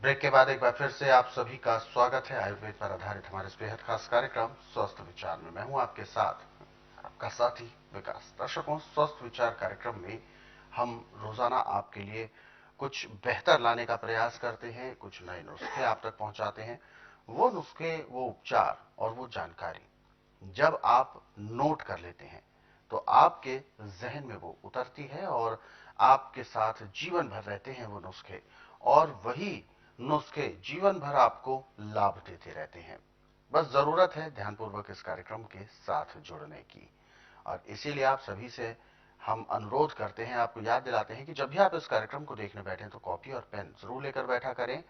Break के बाद एक बार फिर से आप सभी का स्वागत है आयुर्वेद पर आधारित हमारे इस बेहद खास कार्यक्रम स्वस्थ विचार में। मैं हूं आपके साथ आपका साथी विकास। दर्शकों, स्वस्थ विचार कार्यक्रम में हम रोजाना आपके लिए कुछ बेहतर लाने का प्रयास करते हैं, कुछ नए नुस्खे आप तक पहुंचाते हैं। वो नुस्खे, वो उपचार और वो जानकारी जब आप नोट कर लेते हैं तो आपके जहन में वो उतरती है और आपके साथ जीवन भर रहते हैं वो नुस्खे, और वही नुस्खे जीवन भर आपको लाभ देते रहते हैं। बस जरूरत है ध्यानपूर्वक इस कार्यक्रम के साथ जुड़ने की। और इसीलिए आप सभी से हम अनुरोध करते हैं, आपको याद दिलाते हैं कि जब भी आप इस कार्यक्रम को देखने बैठे तो कॉपी और पेन जरूर लेकर बैठा करें।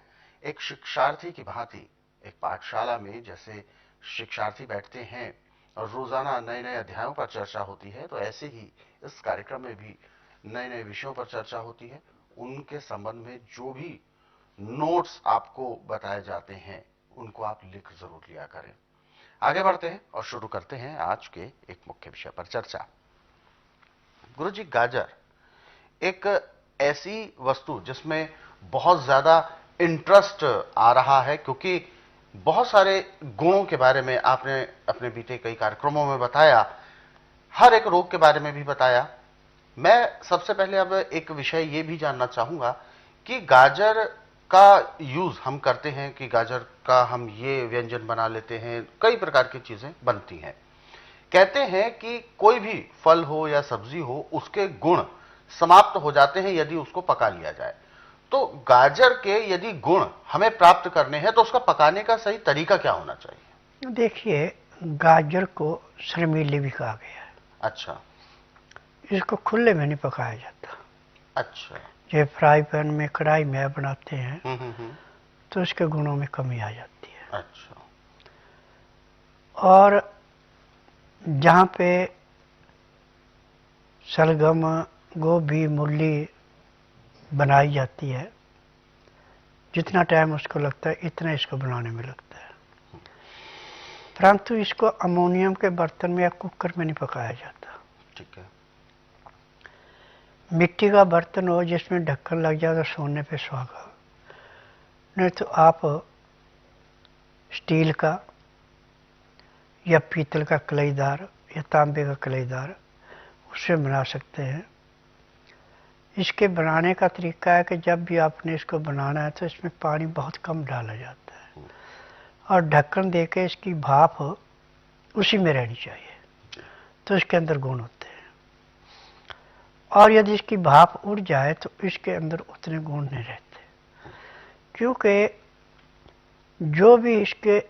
एक शिक्षार्थी की भांति एक पाठशाला में जैसे शिक्षार्थी बैठते हैं और रोजाना नए नए अध्यायों पर चर्चा होती है, तो ऐसे ही इस कार्यक्रम में भी नए नए विषयों पर चर्चा होती है। उनके संबंध में जो भी नोट्स आपको बताए जाते हैं उनको आप लिख जरूर लिया करें। आगे बढ़ते हैं और शुरू करते हैं आज के एक मुख्य विषय पर चर्चा। गुरुजी, गाजर एक ऐसी वस्तु जिसमें बहुत ज्यादा इंटरेस्ट आ रहा है, क्योंकि बहुत सारे गुणों के बारे में आपने अपने बीते कई कार्यक्रमों में बताया, हर एक रोग के बारे में भी बताया। मैं सबसे पहले अब एक विषय ये भी जानना चाहूंगा कि गाजर का यूज हम करते हैं कि गाजर का हम ये व्यंजन बना लेते हैं, कई प्रकार की चीजें बनती हैं। कहते हैं कि कोई भी फल हो या सब्जी हो, उसके गुण समाप्त हो जाते हैं यदि उसको पका लिया जाए। तो गाजर के यदि गुण हमें प्राप्त करने हैं तो उसका पकाने का सही तरीका क्या होना चाहिए? देखिए, गाजर को शर्मीली भी कहा गया है। अच्छा। इसको खुले में नहीं पकाया जाता। अच्छा। जो फ्राई पैन में, कढ़ाई में बनाते हैं हम्म। तो इसके गुणों में कमी आ जाती है। अच्छा। और जहाँ पे शलगम, गोभी, मूली बनाई जाती है, जितना टाइम उसको लगता है इतना इसको बनाने में लगता है। परंतु इसको अमोनियम के बर्तन में या कुकर में नहीं पकाया जाता। ठीक है। मिट्टी का बर्तन हो जिसमें ढक्कन लग जाए तो सोने पे सुहागा। नहीं तो आप स्टील का या पीतल का कलईदार या तांबे का कलईदार उससे बना सकते हैं। इसके बनाने का तरीका है कि जब भी आपने इसको बनाना है तो इसमें पानी बहुत कम डाला जाता है और ढक्कन देके इसकी भाप उसी में रहनी चाहिए, तो इसके अंदर गुण होते हैं। और यदि इसकी भाप उड़ जाए तो इसके अंदर उतने गुण नहीं रहते, क्योंकि जो भी इसके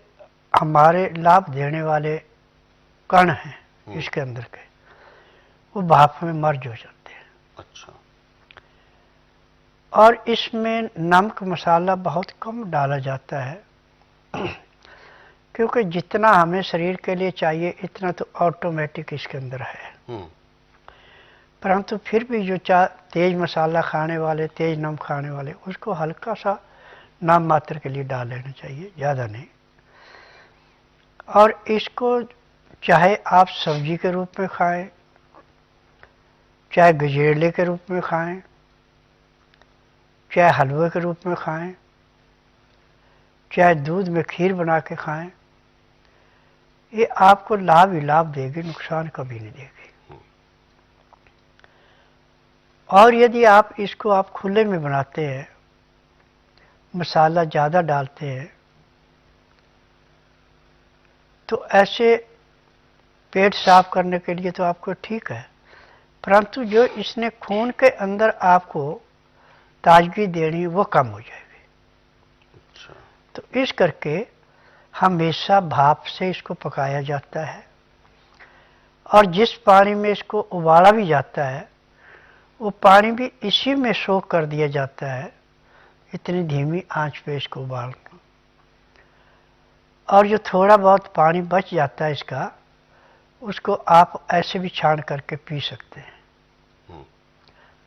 हमारे लाभ देने वाले कण हैं इसके अंदर के, वो भाप में मर्ज हो जाते हैं। अच्छा। और इसमें नमक मसाला बहुत कम डाला जाता है, क्योंकि जितना हमें शरीर के लिए चाहिए इतना तो ऑटोमेटिक इसके अंदर है। परंतु फिर भी जो तेज मसाला खाने वाले, तेज नमक खाने वाले, उसको हल्का सा नाम मात्र के लिए डाल लेना चाहिए, ज़्यादा नहीं। और इसको चाहे आप सब्जी के रूप में खाएं, चाहे गजेले के रूप में खाएं, चाहे हलवे के रूप में खाएं, चाहे दूध में खीर बना के खाएं, ये आपको लाभ ही लाभ देगी, नुकसान कभी नहीं देगी। और यदि आप इसको आप खुले में बनाते हैं, मसाला ज़्यादा डालते हैं, तो ऐसे पेट साफ करने के लिए तो आपको ठीक है, परंतु जो इसने खून के अंदर आपको ताजगी देनी वो कम हो जाएगी। अच्छा। तो इस करके हमेशा भाप से इसको पकाया जाता है, और जिस पानी में इसको उबाला भी जाता है वो पानी भी इसी में सोख कर दिया जाता है, इतनी धीमी आंच पे इसको उबालना। और जो थोड़ा बहुत पानी बच जाता है इसका, उसको आप ऐसे भी छान करके पी सकते हैं।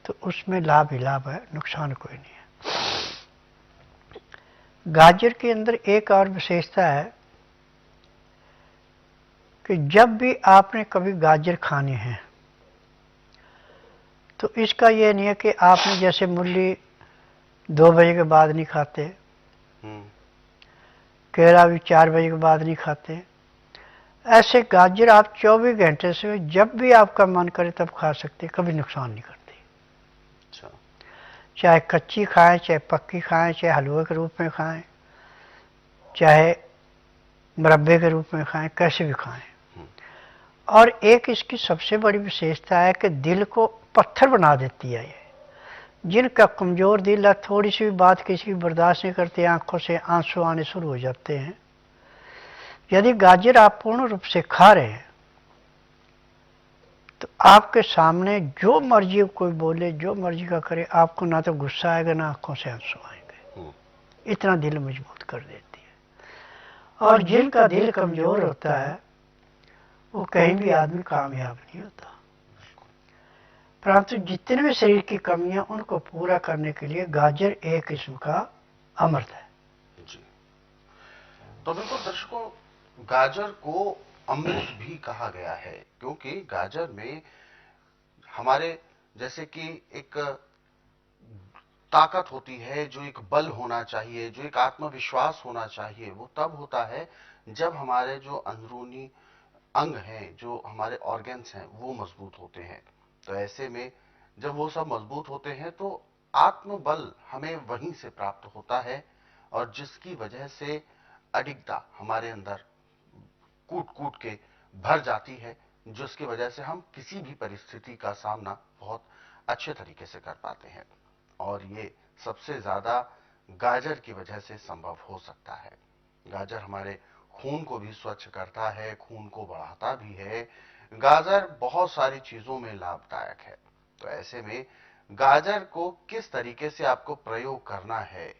तो उसमें लाभ ही लाभ है, नुकसान कोई नहीं है। गाजर के अंदर एक और विशेषता है कि जब भी आपने कभी गाजर खाने हैं तो इसका ये नहीं है कि आपने जैसे मूली 2 बजे के बाद नहीं खाते, केला भी 4 बजे के बाद नहीं खाते। ऐसे गाजर आप 24 घंटे से जब भी आपका मन करे तब खा सकते, कभी नुकसान नहीं करती। अच्छा। चाहे कच्ची खाएं, चाहे पक्की खाएं, चाहे हलवे के रूप में खाएं, चाहे मुरब्बे के रूप में खाएं, कैसे भी खाएं। और एक इसकी सबसे बड़ी विशेषता है कि दिल को पत्थर बना देती है ये। जिनका कमजोर दिल है, थोड़ी सी भी बात किसी की बर्दाश्त नहीं करते, आंखों से आंसू आने शुरू हो जाते हैं। यदि गाजर आप पूर्ण रूप से खा रहे हैं तो आपके सामने जो मर्जी कोई बोले, जो मर्जी का करे, आपको ना तो गुस्सा आएगा ना आंखों से आंसू आएंगे। इतना दिल मजबूत कर देती है। और जिनका दिल कमजोर होता है वो कहीं भी आदमी कामयाब नहीं होता। परंतु जितने भी शरीर की कमियां उनको पूरा करने के लिए गाजर एक किस्म का अमृत है जी। तो बिल्कुल दर्शकों, गाजर को अमृत भी कहा गया है क्योंकि गाजर में हमारे जैसे कि एक ताकत होती है, जो एक बल होना चाहिए, जो एक आत्मविश्वास होना चाहिए, वो तब होता है जब हमारे जो अंदरूनी अंग हैं, जो हमारे ऑर्गन्स हैं, वो मजबूत होते हैं। तो ऐसे में जब वो सब मजबूत होते हैं तो आत्मबल हमें वहीं से प्राप्त होता है और जिसकी वजह से अडिगता हमारे अंदर कूट कूट के भर जाती है, जिसकी वजह से हम किसी भी परिस्थिति का सामना बहुत अच्छे तरीके से कर पाते हैं। और ये सबसे ज्यादा गाजर की वजह से संभव हो सकता है। गाजर हमारे खून को भी स्वच्छ करता है, खून को बढ़ाता भी है। गाजर बहुत सारी चीजों में लाभदायक है। तो ऐसे में गाजर को किस तरीके से आपको प्रयोग करना है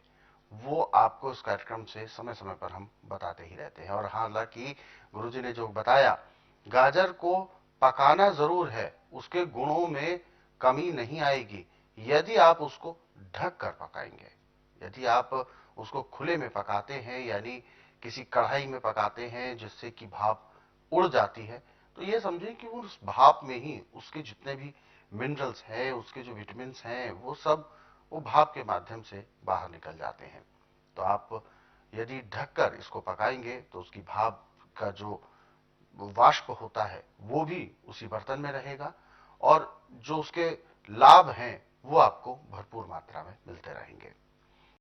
वो आपको इस कार्यक्रम से समय समय पर हम बताते ही रहते हैं। और हालांकि गुरुजी ने जो बताया, गाजर को पकाना जरूर है, उसके गुणों में कमी नहीं आएगी यदि आप उसको ढक कर पकाएंगे। यदि आप उसको खुले में पकाते हैं, यानी किसी कढ़ाई में पकाते हैं जिससे कि भाप उड़ जाती है, तो ये समझें कि उस भाप में ही उसके जितने भी मिनरल्स हैं, उसके जो विटामिन हैं, वो सब वो भाप के माध्यम से बाहर निकल जाते हैं। तो आप यदि ढककर इसको पकाएंगे तो उसकी भाप का जो वाष्प होता है वो भी उसी बर्तन में रहेगा और जो उसके लाभ हैं वो आपको भरपूर मात्रा में मिलते रहेंगे।